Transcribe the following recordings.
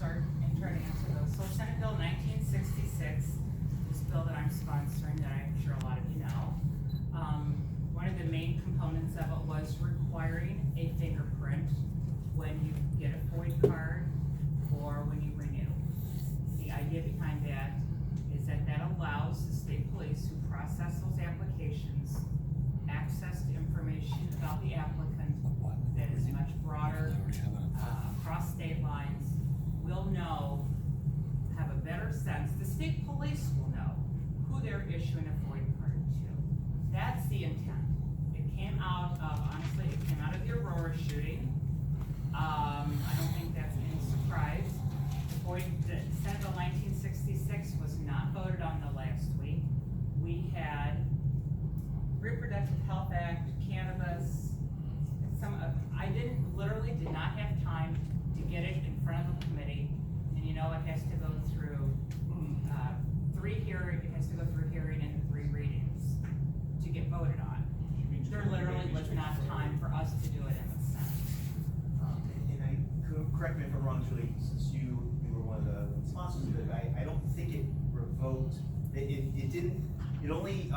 start and try to answer those. So Senate Bill 1966, this bill that I'm sponsoring, that I'm sure a lot of you know, one of the main components of it was requiring a fingerprint when you get a FOID card or when you renew. The idea behind that is that that allows the state police who process those applications access to information about the applicant that is much broader, across state lines, will know, have a better sense, the state police will know who they're issuing a FOID card to. That's the intent. It came out of, honestly, it came out of the Aurora shooting. I don't think that's any surprise. The Senate Bill 1966 was not voted on the last week. We had Reproductive Health Act, cannabis, I literally did not have time to get it in front of the committee. And you know, it has to go through it has to go through hearing and 3 readings to get voted on. There literally was not time for us to do it in the Senate. And correct me if I'm wrong, Julie, since you were one of the sponsors of it, I don't think it revoked, it only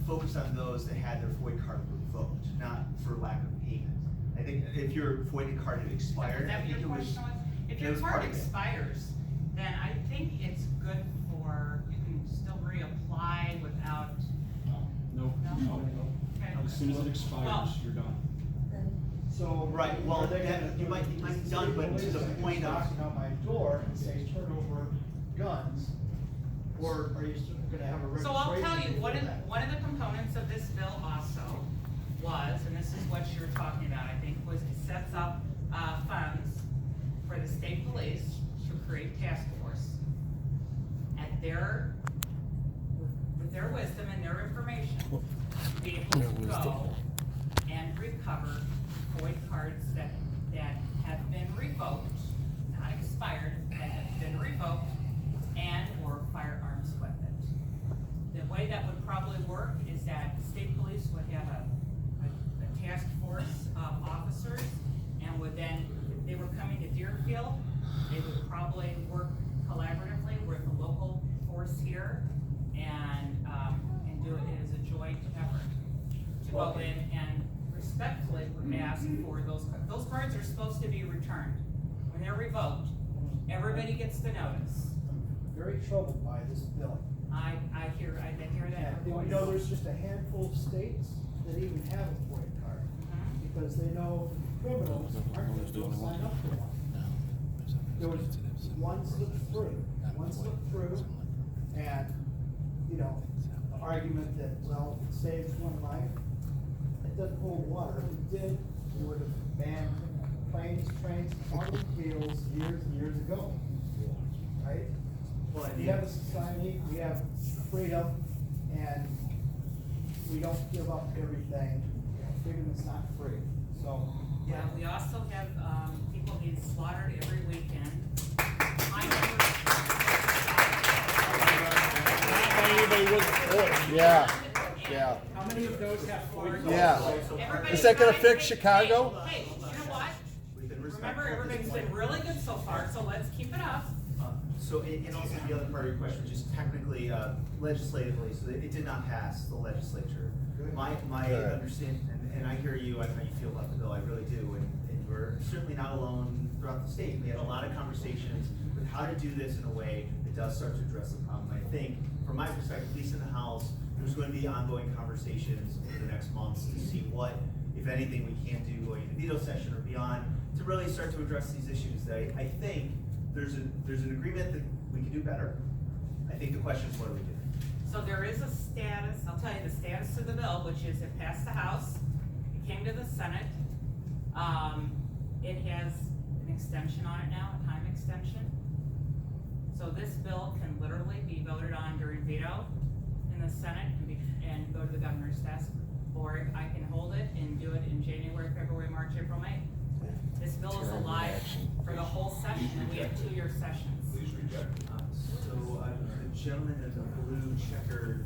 focused on those that had their FOID card revoked, not for lack of payment. I think if your FOID card had expired, Is that what your question was? If your card expires, then I think it's good for, you can still reapply without. No. Okay. As soon as it expires, you're done. So. Right, well, you might be done, but to the point of. Knocking on my door and say turn over guns, or are you still gonna have a registration? So I'll tell you, for that? one of the components of this bill also was, and this is what you were talking about, I think, was it sets up, funds for the state police to create task force at with their wisdom and their information, to be able to go and recover FOID cards that have been revoked, not expired, that have been revoked, and or firearms equipment. The way that would probably work is that the state police would have a task force of officers, and would then, if they were coming to Deerfield, they would probably work collaboratively with the local force here and do it as a joint effort to go in and respectfully ask for those cards are supposed to be returned. When they're revoked, everybody gets the notice. I'm very troubled by this bill. I hear that. And you know, there's just a handful of states that even have a FOID card, because they know criminals aren't going to sign up for one. There was one slipped through, and, you know, the argument that, well, it saves one life, it doesn't hold water. If it did, we would have banned planes, trains, automobiles years and years ago, right? Well, We have a society, we have freedom, and we don't give up everything. Freedom is not free, so. Yeah, we also have, people being slaughtered every weekend. Yeah. How many of those have FOID? Yeah. Everybody Is that gonna tries fix to- Chicago? Hey, you know what? We've been Remember, respectful. everything's been really good so far, so let's keep it up. So, and also the other part of your question, just technically, legislatively, so it did not pass the legislature. Good. My Good. understanding, and I hear you, I know how you feel about the bill, I really do, and we're certainly not alone throughout the state. We had a lot of conversations with how to do this in a way that does start to address the problem. I think, from my perspective, at least in the House, there's going to be ongoing conversations over the next months to see what, if anything, we can do going into veto session or beyond to really start to address these issues. That I think there's an agreement that we can do better. I think the question is, what do we do? So there is a status, I'll tell you the status of the bill, which is it passed the House, it came to the Senate. It has an extension on it now, a time extension. So this bill can literally be voted on during veto in the Senate and go to the governor's desk, or I can hold it and do it in January, February, March, April, May. This bill is alive for the whole session, and we have 2-year sessions. Please reject. So, the gentleman in the blue checkered,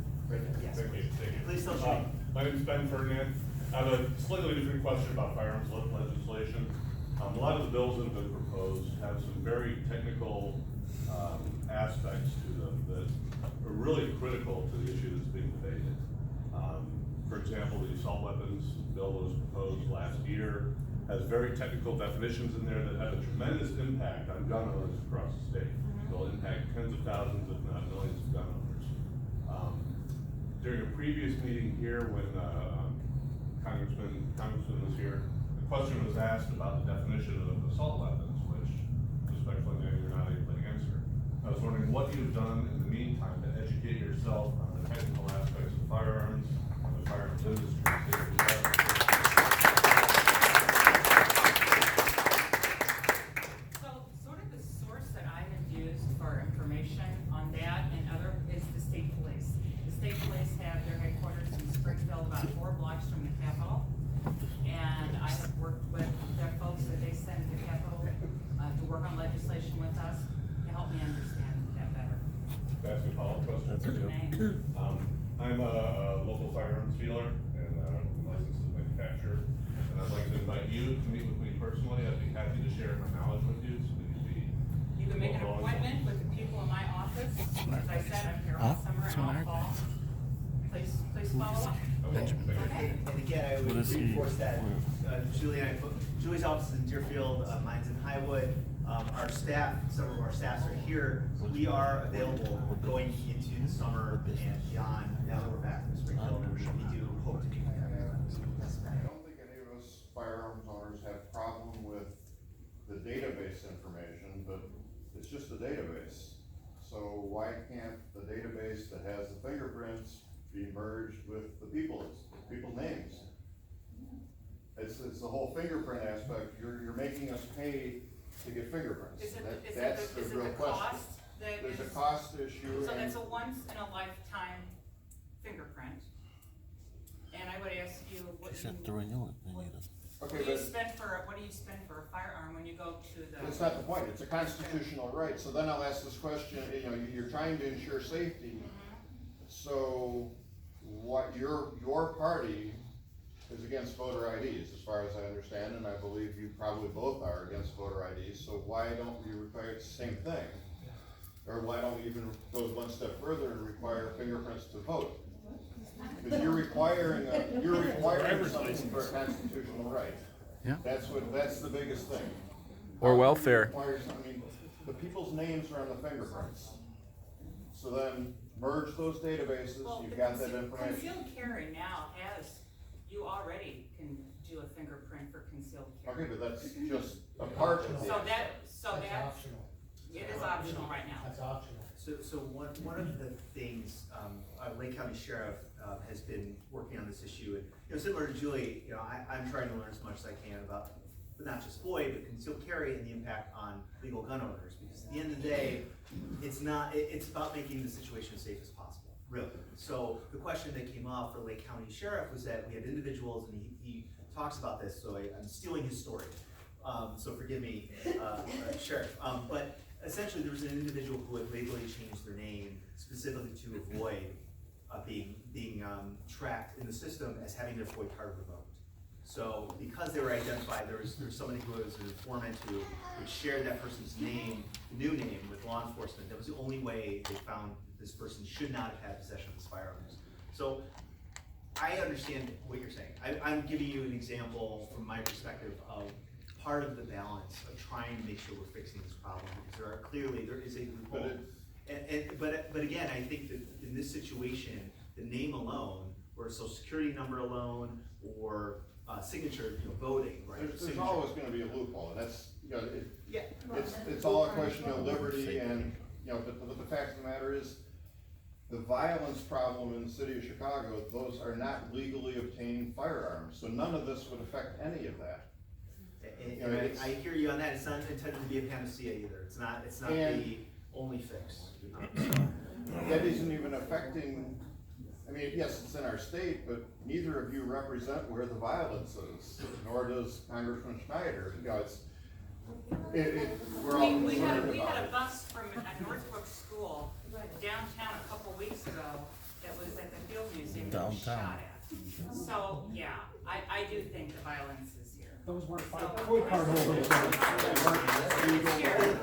yes, Thank you. please tell me. My name is Ben Ferdinand. I have a slightly different question about firearms legislation. A lot of the bills that have been proposed have some very technical aspects to them that are really critical to the issue that's being debated. For example, the assault weapons bill that was proposed last year has very technical definitions in there that have a tremendous impact on gun owners across the state. They'll impact tens of thousands, if not millions of gun owners. During a previous meeting here, when Congressman was here, the question was asked about the definition of assault weapons, which respectfully, maybe you're not able to answer. I was wondering what you've done in the meantime to educate yourself on the technical aspects of firearms and the firearms industry. So sort of the source that I have used for information on that and other is the state police. The state police have their headquarters in Springfield, about 4 blocks from the Capitol. And I have worked with their folks that they send to the Capitol to work on legislation with us to help me understand that better. Can I ask a follow-up question? I'm a local firearms dealer and licensed manufacturer, and I'd like to invite you to meet with me personally. I'd be happy to share my knowledge with you, so we can be. You can make an appointment with the people in my office. As I said, I'm here all summer and all fall. Please follow up. Okay. And again, I would reinforce that, Julie's office is in Deerfield, mine's in Highwood. Our staff, some of our staffs are here. We are available going into the summer and beyond, now that we're back in Springfield, and we do hope to be there. I don't think any of us firearms owners have problem with the database information, but it's just a database. So why can't the database that has the fingerprints be merged with the people's names? It's the whole fingerprint aspect. You're making us pay to get fingerprints. Is it That's the the real question. cost that There's is? a cost issue. So and- that's a once in a lifetime fingerprint. And I would ask you, what do you spend for a firearm when you go to the? That's not the point, it's a constitutional right, so then I'll ask this question, you're trying to ensure safety. So, what your party is against voter IDs, as far as I understand, and I believe you probably both are against voter IDs, so why don't you require the same thing? Or why don't we even go one step further and require fingerprints to vote? Because you're requiring something for a constitutional right. Yeah. That's the biggest thing. Or welfare. The people's names are on the fingerprints. So then merge those databases, Well, you've got that information. Concealed carry now you already can do a fingerprint for concealed carry. Okay, but that's just a part of it. So that, optional. it is optional right now. That's optional. So one of the things, Lake County Sheriff has been working on this issue, and similar to Julie, I'm trying to learn as much as I can about, but not just FOIA, but concealed carry and the impact on legal gun owners, because at the end of the day, it's about making the situation as safe as possible, really. So the question that came up for Lake County Sheriff was that we had individuals, and he talks about this, so I'm stealing his story, so forgive me, Sheriff, but essentially there was an individual who had legally changed their name specifically to avoid being tracked in the system as having their FOIA card revoked. So because they were identified, there was somebody who was an informant who would share that person's name, new name, with law enforcement. That was the only way they found that this person should not have had possession of this firearms. So I understand what you're saying. I'm giving you an example from my perspective of part of the balance of trying to make sure we're fixing this problem, because there is a loophole. But again, I think that in this situation, the name alone, or social security number alone, or signature, voting, right? There's always gonna be a loophole, and that's, Yeah. it's all a question of liberty, and, but the fact of the matter is, the violence problem in the city of Chicago, those are not legally obtained firearms, so none of this would affect any of that. And I hear you on that. It's not intended to be a panacea either. It's not the only fix. That isn't even affecting, yes, it's in our state, but neither of you represent where the violence is, nor does Congressman Schneider. We're all We had concerned about a it. bus from a Northbrook school downtown a couple weeks ago that was at the Field Museum that was shot at. So, yeah, I do think the violence is here. Those weren't So- FOID card holders. Here.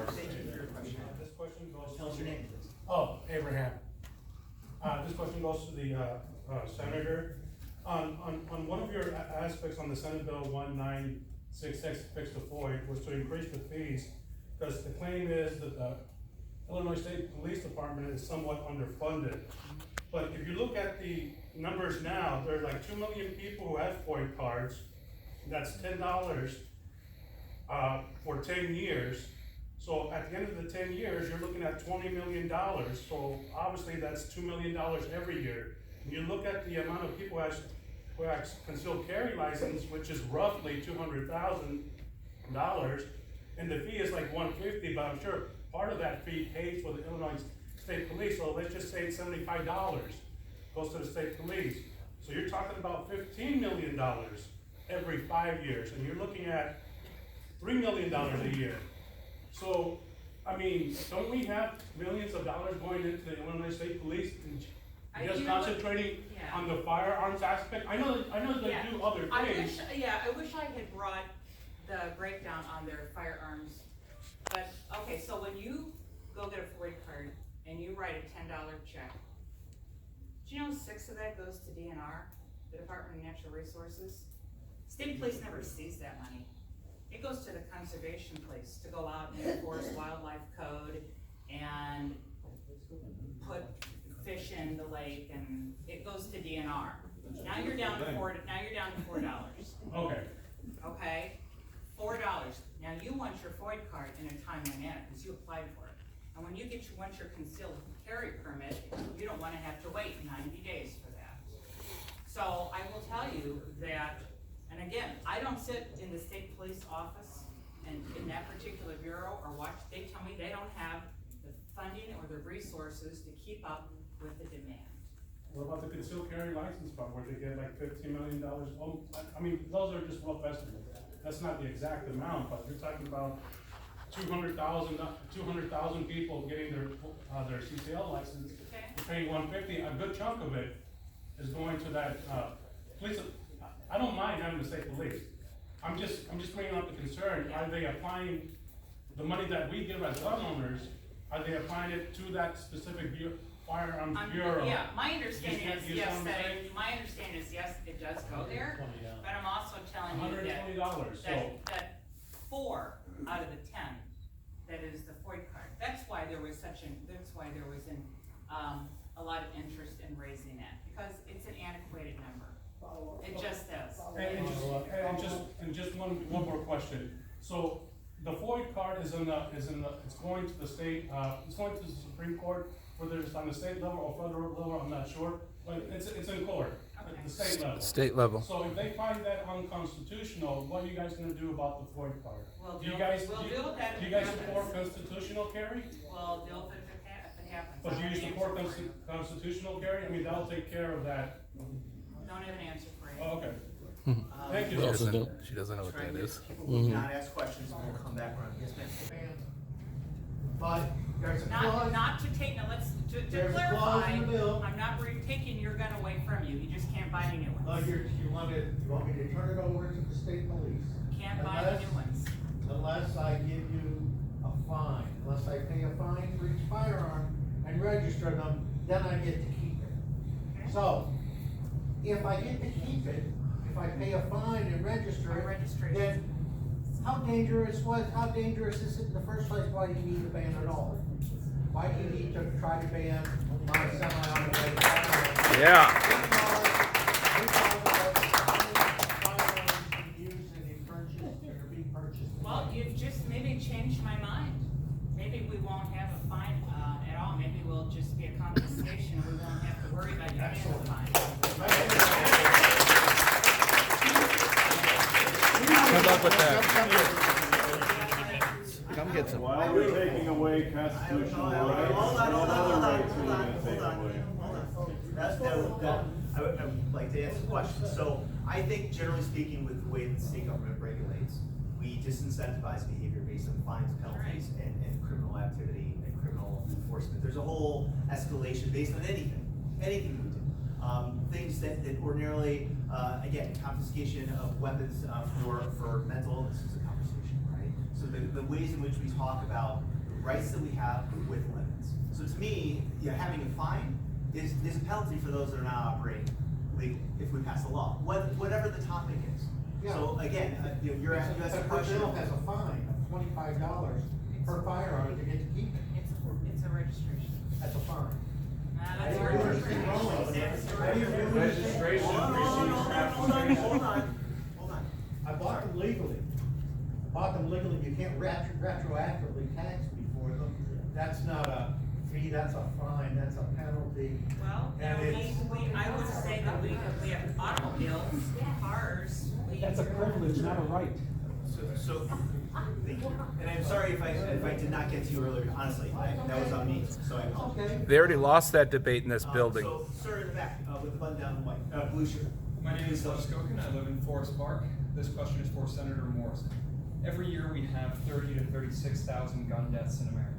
This question goes. Tell us your name, please. Oh, Abraham. This question goes to the, Senator. On one of your aspects on the Senate Bill 1966, fix the FOID, was to increase the fees, because the claim is that the Illinois State Police Department is somewhat underfunded. But if you look at the numbers now, there are like 2 million people who have FOID cards. That's $10 for 10 years. So at the end of the 10 years, you're looking at $20 million. So obviously that's $2 million every year. When you look at the amount of people who have concealed carry license, which is roughly $200,000, and the fee is like $150, but I'm sure part of that fee pays for the Illinois State Police. So let's just say it's $75 goes to the state police. So you're talking about $15 million every 5 years, and you're looking at $3 million a year. So, I mean, don't we have millions of dollars going into the Illinois State Police and just You know what? concentrating Yeah. on the firearms aspect? I know they Yeah. do other I things. wish I had brought the breakdown on their firearms. But, okay, so when you go get a FOID card and you write a $10 check, do you know 6 of that goes to DNR, the Department of Natural Resources? State police never sees that money. It goes to the conservation place to go out and enforce wildlife code and put fish in the lake, and it goes to DNR. Now you're down to $4. Okay, Okay, $4. Now you want your FOID card in a timely manner because you applied for it. And when you want your concealed carry permit, you don't want to have to wait 90 days for that. So I will tell you that, and again, I don't sit in the state police office and in that particular bureau or watch. They tell me they don't have the funding or the resources to keep up with the demand. what about the concealed carry license fund where they get like $15 million? Well, I mean, those are just rough estimates. That's not the exact amount, but you're talking about 200,000 people getting their CCL license. Okay. You're paying $150. A good chunk of it is going to that police. I don't mind having the state police. I'm just bringing up the concern. Are they applying the money that we give as gun owners? Are they applying it to that specific firearms bureau? Yeah, my understanding is You yes, understand what I'm saying? it does go there, but I'm also telling you $120. So that 4 out of the 10, that is the FOID card. That's why there was a lot of interest in raising that, because it's an antiquated number. It just is. and just one more question. So the FOID card it's going to the state, it's going to the Supreme Court, whether it's on the state level or federal level, I'm not sure, but it's in court, Okay. at the state level. State level. So if they find that unconstitutional, what are you guys gonna do about the FOID card? We'll Do you deal- guys, we'll deal with that do you if it guys support happens. constitutional carry? Well, deal with it if it happens. But do I you don't have an support answer for you. constitutional carry? I mean, that'll take care of that. Don't have an answer for you. Oh, okay. Thank you. She doesn't know what Trying that to is. get people to not ask questions, and we'll come back around. Yes, ma'am. But there's a clause. Not to take, now let's, to There's a clause clarify, in the bill. I'm not taking your gun away from you, you just can't buy any new Oh, ones. you want me to turn it over to the state police? Can't buy any new ones. Unless I give you a fine, unless I pay a fine for each firearm and register them, then I get to keep it. Okay? So, if I get to keep it, if I pay a fine and register Or it, registration. then how dangerous is it in the first place? Why do you need to ban it all? Why do you need to try to ban my semi-automatic firearms? Yeah. Well, you've just maybe changed my mind. Maybe we won't have a fine, at all, maybe we'll just be a confiscation, and we won't have to worry about you paying the fine. Good luck with that. Come get some. Why are we taking away constitutional rights? Hold on. What other rights are we gonna take away? I would like to ask a question. So I think generally speaking, with the way that the state government regulates, we disincentivize behavior based on fines, penalties, and criminal activity and criminal enforcement. There's a whole escalation based on anything we do. things that ordinarily, again, confiscation of weapons for mental, this is a conversation, right? So the ways in which we talk about the rights that we have with limits. So to me, having a fine is a penalty for those that are not operating legally if we pass a law, whatever the topic is. Yeah. So again, you asked a question. Bill has a fine of $25 per firearm to get to keep it. It's a registration. That's a fine. That's a How do you registration. Registration Hold on. I bought them legally. You can't retroactively tax me for them. That's not a fee, that's a fine, that's a penalty. Well, And it's- I would say that we have automobiles, cars. That's a privilege, not a right. So, thank you. And I'm sorry if I did not get to you earlier, honestly, that was on me, so I apologize. They already lost that debate in this building. So, sir in the back, with the button down in white, blue shirt. My name is Les Skokin. I live in Forest Park. This question is for Senator Morrison. Every year we have 30 to 36,000 gun deaths in America.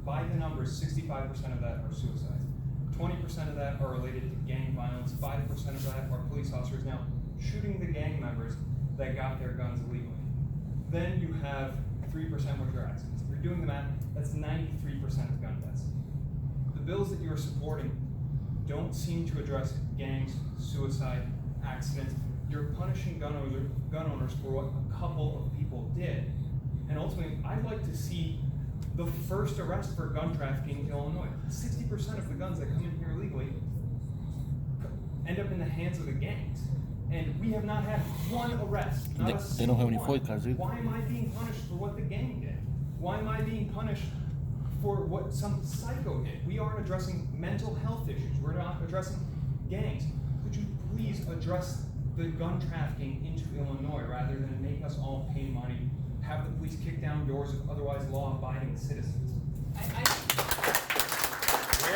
By the numbers, 65% of that are suicides. 20% of that are related to gang violence. 5% of that are police officers now shooting the gang members that got their guns illegally. Then you have 3% which are accidents. If you're doing the math, that's 93% of gun deaths. The bills that you're supporting don't seem to address gangs, suicide, accidents. You're punishing gun owners for what a couple of people did. And ultimately, I'd like to see the first arrest for gun trafficking in Illinois. 60% of the guns that come in here illegally end up in the hands of the gangs. And we have not had one arrest. They don't have any FOIA cards either. Why am I being punished for what the gang did? Why am I being punished for what some psycho did? We aren't addressing mental health issues. We're not addressing gangs. Could you please address the gun trafficking into Illinois rather than make us all pay money, have the police kick down doors of otherwise law-abiding citizens?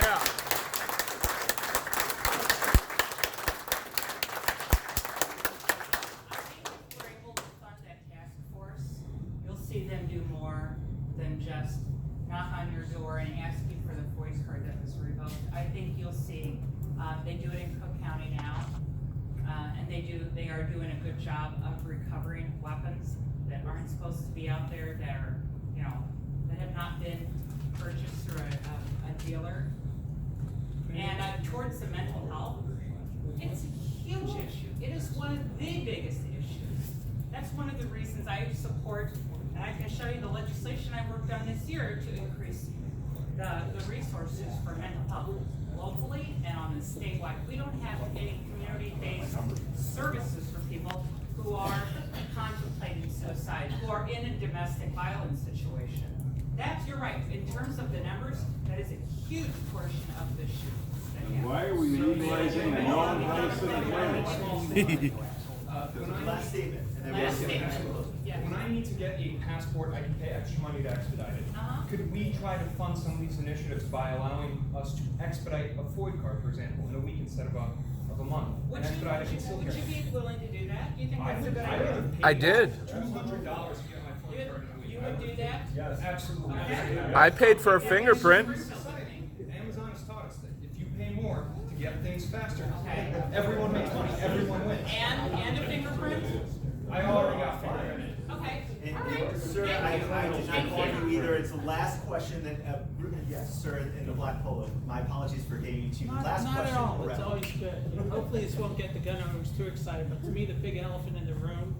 Yeah. Them do more than just knock on your door and ask you for the voice card that was revoked. I think you'll see, they do it in Cook County now, and they are doing a good job of recovering weapons that aren't supposed to be out there, that are, that have not been purchased through a dealer. And towards the mental health, it's a huge issue. It is one of the biggest issues. That's one of the reasons I support. And I can show you the legislation I worked on this year to increase the resources for mental health locally and on the statewide. We don't have any community-based services for people who are contemplating suicide, who are in a domestic violence situation. You're right. In terms of the numbers, that is a huge portion of the shootings. And why are we legalizing non-partisan violence? Last statement. And then Last we'll get statement. Yeah. When I need to get a passport, I can pay extra money to expedite it. Could we try to fund some of these initiatives by allowing us to expedite a FOID card, for example, in a week instead of a month? Would And expedite it until you be willing to do that? You think I that's a would, good I idea? would have I paid did. $200 to get my FOID card in a week. You would do that? Yes. Absolutely. I paid for a fingerprint. Amazon has taught us that if you pay more to get things faster, Okay. everyone makes money, everyone wins. And a fingerprint? I already got fingerprint. Okay. And, All right. sir, I did not call you either. It's the last question that, yes, sir, in the black polo. My apologies for getting you to. Last Not question. at all, it's Brett. always good. Hopefully this won't get the gun owners too excited, but to me, the big elephant in the room